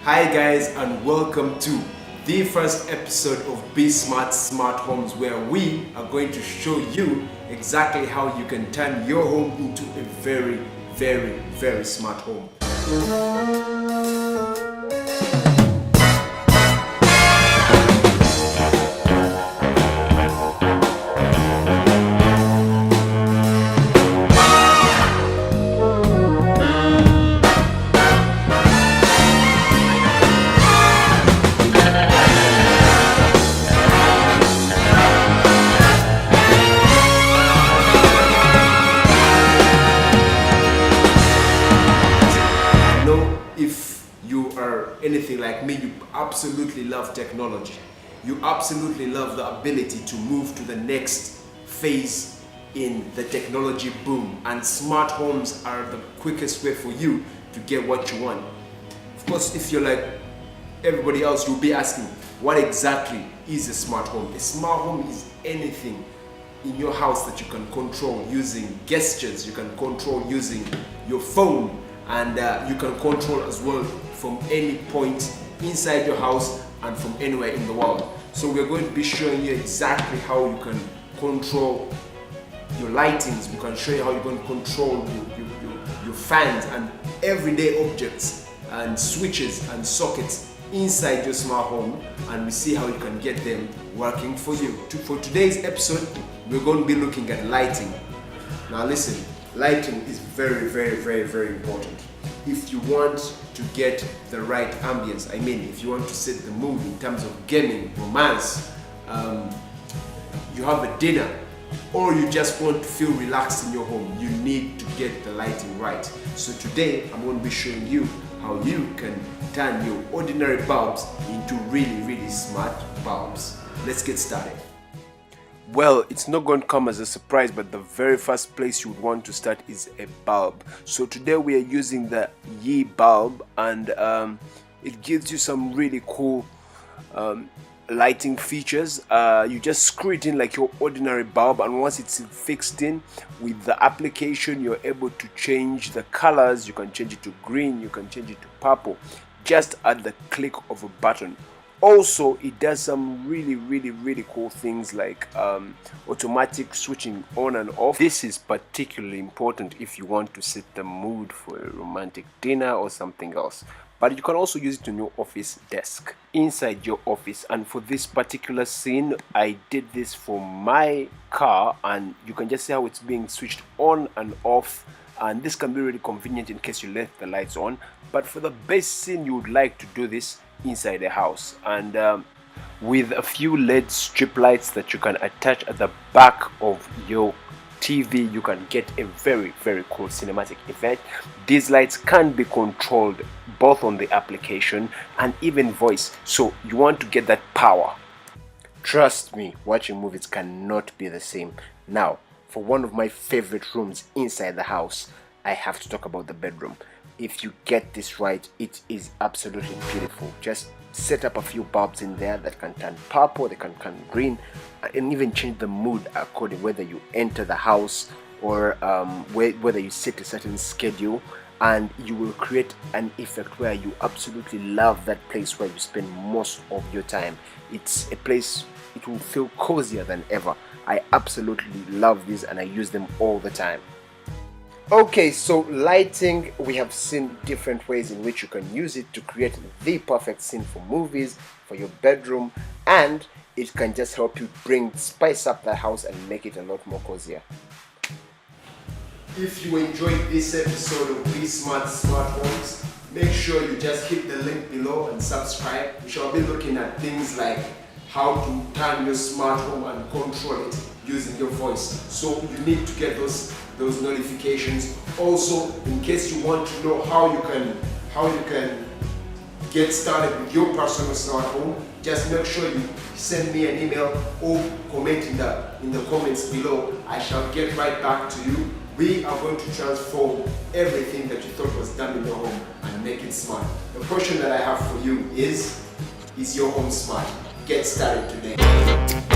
Hi guys, and welcome to the first episode of Be Smart Smart Homes, where we are going to show you exactly how you can turn your home into a very smart home. If you are anything like me, you absolutely love technology. You absolutely love the ability to move to the next phase in the technology boom, and smart homes are the quickest way for you to get what you want. Of course, if you're like everybody else, you'll be asking, what exactly is a smart home? A smart home is anything in your house that you can control using gestures, you can control using your phone, and you can control as well from any point inside your house and from anywhere in the world. So we're going to be showing you exactly how you can control your lightings. We can show you how you can control your fans and everyday objects and switches and sockets inside your smart home, and we see how you can get them working for you. For today's episode, we're going to be looking at lighting. Now listen, lighting is very important. If you want to get the right ambience, I mean, if you want to set the mood in terms of gaming, romance, you have a dinner, or you just want to feel relaxed in your home, you need to get the lighting right. So today, I'm going to be showing you how you can turn your ordinary bulbs into really smart bulbs. Let's get started. Well, it's not going to come as a surprise, but the very first place you would want to start is a bulb. So today we are using the Yi bulb, and it gives you some really cool lighting features. You just screw it in like your ordinary bulb, and once it's fixed in with the application, you're able to change the colors. You can change it to green, you can change it to purple, just at the click of a button. Also, it does some really cool things like automatic switching on and off. This is particularly important if you want to set the mood for a romantic dinner or something else. But you can also use it on your office desk, inside your office. And for this particular scene, I did this for my car, and you can just see how it's being switched on and off. And this can be really convenient in case you left the lights on. But for the best scene, you would like to do this inside a house, and with a few LED strip lights that you can attach at the back of your TV, you can get a very cool cinematic effect. These lights can be controlled both on the application and even voice, so you want to get that power. Trust me, watching movies cannot be the same. Now, for one of my favorite rooms inside the house, I have to talk about the bedroom. If you get this right, it is absolutely beautiful. Just set up a few bulbs in there that can turn purple, they can turn green, and even change the mood according whether you enter the house or whether you set a certain schedule, and you will create an effect where you absolutely love that place where you spend most of your time. It's a place, it will feel cozier than ever. I absolutely love these, and I use them all the time. Okay, so lighting, we have seen different ways in which you can use it to create the perfect scene for movies, for your bedroom, and it can just help you spice up the house and make it a lot more cozier. If you enjoyed this episode of Be Smart Smart Homes, make sure you just hit the link below and subscribe. We shall be looking at things like how to turn your smart home and control it using your voice. So you need to get those notifications. Also, in case you want to know how you can get started with your personal smart home, just make sure you send me an email or comment in the comments below. I shall get right back to you. We are going to transform everything that you thought was done in your home and make it smart. The question that I have for you is your home smart? Get started today.